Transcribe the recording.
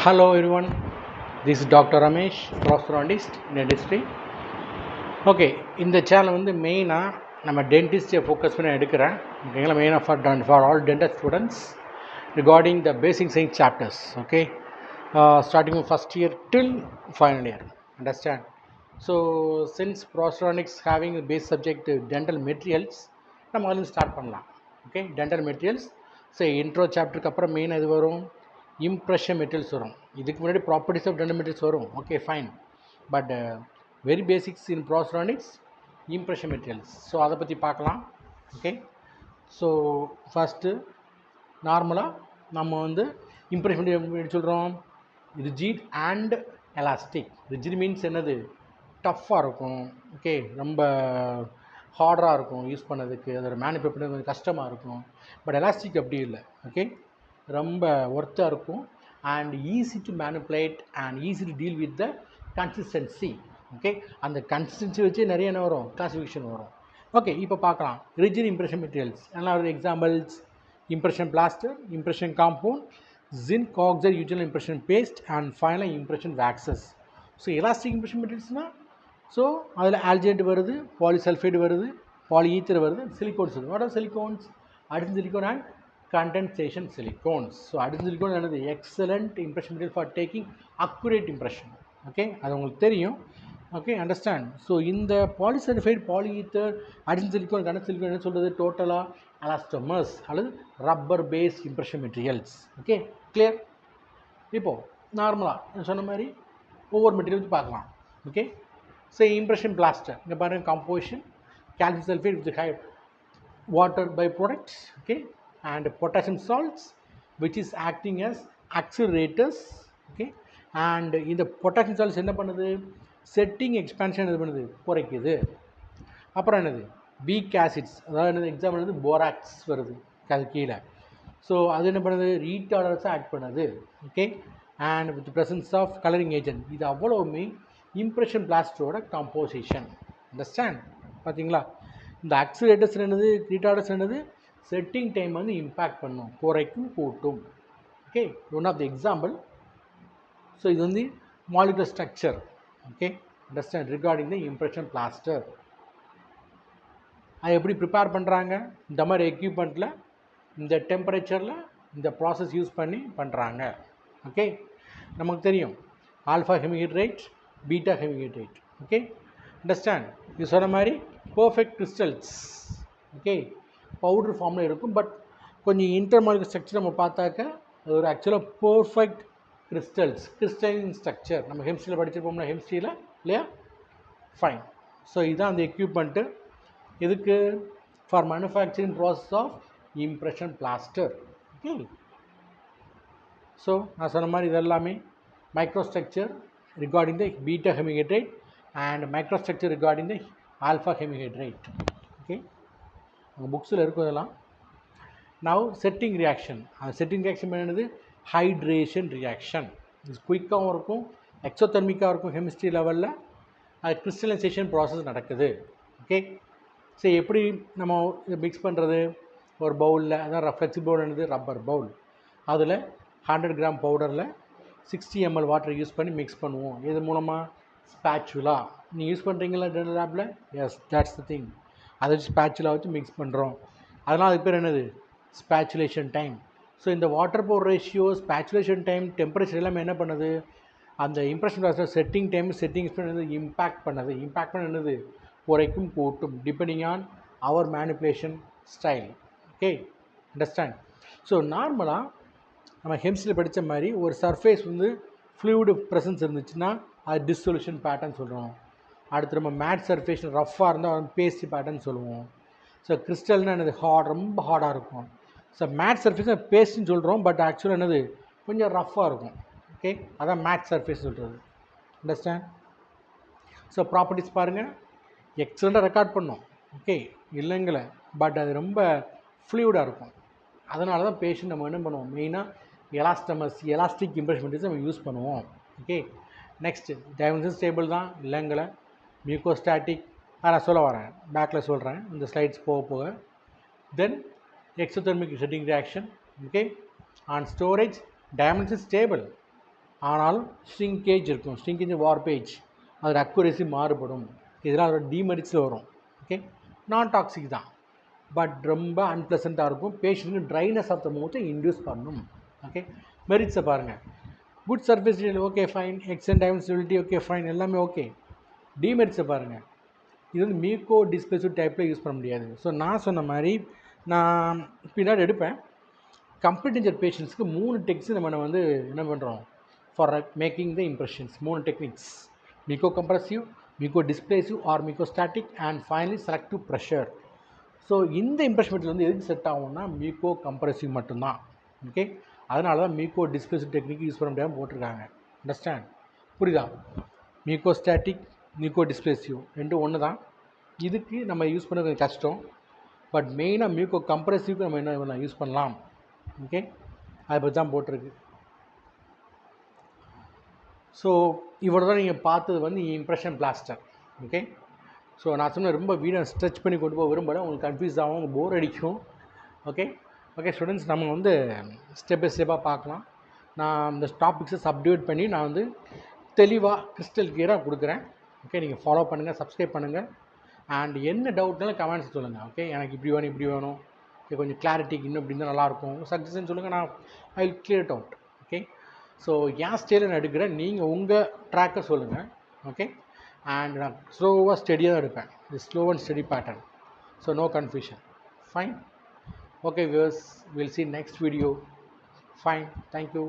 Hello everyone, this is Dr. Ramesh, prosthodontist in dentistry. Okay, இந்த channel வந்து மெயினாக நம்ம டென்டிஸ்ட்டை ஃபோக்கஸ் பண்ணி எடுக்கிறேன். ஓகேங்களா, மெயினாக for all dental students regarding the basic science chapters. Okay, starting first year till final year. Understand? So since prosthodontics having base subject dental materials, நம்ம அதுலேருந்து ஸ்டார்ட் பண்ணலாம். Okay, dental materials. So intro சாப்டருக்கு அப்புறம் main எது வரும்? Impression materials வரும். இதுக்கு முன்னாடி ப்ராப்பர்ட்டிஸ் ஆஃப் டென்டல் மெட்டீரியல்ஸ் வரும். Okay fine, but very basics in prosthodontics impression materials. So அதை பற்றி பார்க்கலாம். ஓகே, ஸோ ஃபஸ்ட்டு நார்மலாக நம்ம வந்து இம்ப்ரெஷன் மெட்டீரியல் சொல்கிறோம், rigid and elastic. Rigid means என்னது? டஃப்பாக இருக்கும். ஓகே, ரொம்ப ஹார்டாக இருக்கும் யூஸ் பண்ணதுக்கு, அதோட மேனுஃபேக்சர் பண்ண கொஞ்சம் கஷ்டமாக இருக்கும். பட் எலாஸ்டிக் அப்படி இல்லை. ஓகே, ரொம்ப ஒர்த்தாக இருக்கும் and easy to manipulate and easy to deal with the consistency. Okay, அந்த கன்சிஸ்டன்சி வச்சு நிறைய என்ன வரும்? கிளாசிஃபிகேஷன் வரும். ஓகே, இப்போ பார்க்கலாம் ரிஜிட் இம்ப்ரெஷன் மெட்டீரியல்ஸ். என்ன examples? Impression plaster, impression compound, zinc oxide eugenol impression paste and final impression waxes. So elastic impression மெட்டீரியல்ஸ்னால் ஸோ அதில் ஆல்ஜினேட் வருது, பாலிசல்ஃபைடு வருது, பாலிஈத்தர் வருது, சிலிகோன்ஸ் வருது. What are silicones? Addition silicone and condensation silicones. So additional silicone is an excellent impression material for taking accurate impression. Okay, அது உங்களுக்கு தெரியும். Okay, understand? So இந்த polysulfide, polyether, additional silicone, condensation silicone என்ன சொல்கிறது? டோட்டலாக elastomers அல்லது rubber based impression materials. Okay, clear? இப்போது நார்மலாக சொன்ன மாதிரி ஒவ்வொரு மெட்டீரியல் பார்க்கலாம். ஓகே, ஸோ இம்ப்ரெஷன் பிளாஸ்டர் இங்கே பாருங்கள், composition calcium sulfate with high water byproducts. Okay, and potassium salts which is acting as accelerators. Okay, and இந்த potassium salts என்ன பண்ணுது? செட்டிங் எக்ஸ்பான்ஷன் இது பண்ணுது, குறைக்குது. அப்புறம் என்னது? வீக் ஆசிட்ஸ், அதாவது என்னது? எக்ஸாம்பிள் வந்து போராக்ஸ் வருது அது கீழே. ஸோ அது என்ன பண்ணுது? ரீட்டார்டர்ஸாக ஆக்ட் பண்ணுது. Okay, and with presence of colouring agent. இது அவ்வளோவுமே இம்ப்ரெஷன் பிளாஸ்டரோட காம்போசிஷன். அண்டர்ஸ்டாண்ட்? பார்த்தீங்களா? இந்த ஆக்சிலேட்டர்ஸ் என்னது? ரீட்டார்டர்ஸ் என்னது? செட்டிங் டைம் வந்து இம்பேக்ட் பண்ணும், குறைக்கும், கூட்டும். Okay, one of the example. So இது வந்து molecular structure. Okay, understand? Regarding the impression plaster. அது எப்படி ப்ரிப்பேர் பண்ணுறாங்க? இந்த மாதிரி எக்யூப்மெண்ட்டில் இந்த டெம்பரேச்சரில் இந்த ப்ராசஸ் யூஸ் பண்ணி பண்ணுறாங்க. ஓகே, நமக்கு தெரியும் alpha hemihydrate, beta hemihydrate. Okay, understand? இது சொன்ன மாதிரி பர்ஃபெக்ட் கிறிஸ்டல்ஸ். ஓகே, பவுடர் ஃபார்மில் இருக்கும். பட் கொஞ்சம் இன்டர்மாலிகுலர் ஸ்ட்ரக்சர் நம்ம பார்த்தாக்க அது ஒரு ஆக்சுவலாக பர்ஃபெக்ட் கிறிஸ்டல்ஸ், கிறிஸ்டலின் ஸ்ட்ரக்சர். நம்ம ஹெமிஸ்ட்ரியில் படிச்சிருப்போம்னா, ஹெமிஸ்ட்ரியில் இல்லையா? ஃபைன். ஸோ இதுதான் அந்த எக்யூப்மெண்ட்டு. இதுக்கு for manufacturing process of impression plaster. Okay, so நான் சொன்ன மாதிரி இதெல்லாமே microstructure regarding the beta hemihydrate and microstructure regarding the alpha hemihydrate. Okay, உங்கள் புக்ஸில் இருக்கும் இதெல்லாம். Now setting reaction. அந்த செட்டிங் ரியாக்ஷன் என்னது? Hydration reaction. இது குயிக்காகவும் இருக்கும், எக்ஸோதெர்மிக்காக இருக்கும். கெமிஸ்ட்ரி லெவலில் அது கிறிஸ்டலைசேஷன் ப்ராசஸ் நடக்குது. ஓகே, சரி, எப்படி நம்ம மிக்ஸ் பண்ணுறது? ஒரு பவுலில், அதான் ஃப்ளெக்சிபிள் பவுல் என்னது? Rubber bowl. அதில் 100 கிராம் பவுடரில் 60 ml வாட்டர் யூஸ் பண்ணி மிக்ஸ் பண்ணுவோம். இது மூலமாக ஸ்பேச்சுலா. நீங்கள் யூஸ் பண்ணுறீங்களா டென்டல் லேபில்? Yes, that's the thing. அதை வச்சு ஸ்பேச்சுலா வச்சு மிக்ஸ் பண்ணுறோம். அதனால் அதுக்கு பேர் என்னது? Spatulation time. ஸோ இந்த water powder ratio, spatulation time, temperature எல்லாமே என்ன பண்ணுது? அந்த impression plaster setting time, setting speed impact பண்ணுது. இம்பேக்ட் பண்ண என்னது? குறைக்கும், கூட்டும், depending on our manipulation style. Okay, understand? So நார்மலாக நம்ம ஹெமிஸ்ட்ரியில் படித்த மாதிரி ஒரு சர்ஃபேஸ் வந்து ஃப்ளூயிடு ப்ரெசன்ஸ் இருந்துச்சுன்னா அது டிஸ்சொல்யூஷன் பேட்டர்ன் சொல்கிறோம். அடுத்து நம்ம மேட் சர்ஃபேஸ் ரஃப்பாக இருந்தால் பேஸ்ட் பேட்டர்ன் சொல்லுவோம். ஸோ கிறிஸ்டல்னால் என்னது? ஹார்ட், ரொம்ப ஹார்டாக இருக்கும். ஸோ மேட் சர்ஃபேஸ் பேஸ்ட்னு சொல்கிறோம், பட் ஆக்சுவலாக என்னது? கொஞ்சம் ரஃப்பாக இருக்கும். ஓகே, அதான் மேட் சர்ஃபேஸ் சொல்கிறது. அண்டர்ஸ்டாண்ட்? ஸோ ப்ராப்பர்ட்டிஸ் பாருங்கள், எக்ஸலண்ட்டாக ரெக்கார்ட் பண்ணோம். ஓகே, இல்லைங்கள, பட் அது ரொம்ப ஃப்ளூயிடாக இருக்கும். அதனால தான் பேஷண்ட் நம்ம என்ன பண்ணுவோம்? மெயினாக எலாஸ்டமஸ், எலாஸ்டிக் இம்ப்ரெஷன் மெட்டீரியல்ஸ் நம்ம யூஸ் பண்ணுவோம். ஓகே, நெக்ஸ்ட்டு டைமென்ஷன் ஸ்டேபிள் தான், இல்லைங்கள. மியூகோஸ்டாட்டிக், நான் சொல்ல வரேன், பேக்கில் சொல்கிறேன் இந்த ஸ்லைட்ஸ் போக போக. Then exothermic setting reaction. Okay, on storage dimension stable, ஆனாலும் ஸ்ட்ரிங்கேஜ் இருக்கும். ஸ்ட்ரிங்கேஜ் வார்பேஜ், அதோட அக்குரேசி மாறுபடும். இதெல்லாம் அதோட டிமெரிட்ஸில் வரும். ஓகே, நான் டாக்ஸிக் தான், பட் ரொம்ப அன்பிளசண்ட்டாக இருக்கும். பேஷண்ட்டுக்கு ட்ரைனஸ் ஆஃப் த மவுத்தை இன்டியூஸ் பண்ணும். ஓகே, மெரிட்ஸை பாருங்கள். Good surface detail okay fine, excellent dimensional stability okay fine, எல்லாமே ஓகே. டிமெரிட்ஸை பாருங்கள். இது வந்து மியூக்கோ டிஸ்பிளேசிவ் டைப்பில் யூஸ் பண்ண முடியாது. ஸோ நான் சொன்ன மாதிரி நான் பின்னாடி எடுப்பேன். கம்ப்ளீட் இன்ஜர் பேஷண்ட்ஸ்க்கு 3 டெக்னிக்ஸ் நம்ம வந்து என்ன பண்ணுறோம் for making the impressions. 3 techniques: mucocompressive, mucodisplacive or mucostatic, and finally selective pressure. So இந்த இம்ப்ரெஷன் மெத்தட் வந்து எதுக்கு செட் ஆகும்னா மியூக்கோ கம்ப்ரசிவ் மட்டும்தான். ஓகே, அதனால தான் மியூக்கோ டிஸ்பிளேசிவ் டெக்னிக் யூஸ் பண்ண முடியாமல் போட்டிருக்காங்க. அண்டர்ஸ்டாண்ட்? புரியுதா? மியூக்கோ ஸ்டாட்டிக், மியூக்கோ டிஸ்பிளேசிவ் ரெண்டும் ஒன்று தான். இதுக்கு நம்ம யூஸ் பண்ண கொஞ்சம் கஷ்டம், பட் மெயினாக மியூக்கோ கம்ப்ரசிவ்க்கு நம்ம என்ன யூஸ் பண்ணலாம். ஓகே, அதை பற்றி தான் போட்டிருக்கு. ஸோ இவ்வளோ தான் நீங்கள் பார்த்தது வந்து இம்ப்ரெஷன் பிளாஸ்டர். ஓகே, ஸோ நான் சொன்ன ரொம்ப வீடியோ ஸ்ட்ரெச் பண்ணி கொண்டு போக விரும்பலை, உங்களுக்கு கன்ஃபியூஸ் ஆகும், உங்களுக்கு போர் அடிக்கும். ஓகே ஓகே ஸ்டூடெண்ட்ஸ், நம்ம வந்து ஸ்டெப் பை ஸ்டெப்பாக பார்க்கலாம். நான் இந்த டாபிக்ஸை சப்டிவைட் பண்ணி நான் வந்து தெளிவாக கிறிஸ்டல் கிளியராக கொடுக்குறேன். ஓகே, நீங்கள் ஃபாலோ பண்ணுங்கள், சப்ஸ்கிரைப் பண்ணுங்கள். அண்ட் என்ன டவுட்னாலும் கமெண்ட்ஸ் சொல்லுங்கள். ஓகே, எனக்கு இப்படி வேணும் இப்படி வேணும், ஓகே கொஞ்சம் கிளாரிட்டிக்கு இன்னும் இப்படி இருந்தால் நல்லாயிருக்கும், சஜஷன் சொல்லுங்கள், நான் I will clear it out. Okay, so என் ஸ்டைலில் நான் எடுக்கிறேன், நீங்கள் உங்கள் ட்ராக்கை சொல்லுங்கள். ஓகே, அண்ட் நான் ஸ்லோவாக ஸ்டடியாக தான் எடுப்பேன். இது slow and steady pattern, so no confusion. Fine. Okay viewers, we'll see next video. Fine, thank you.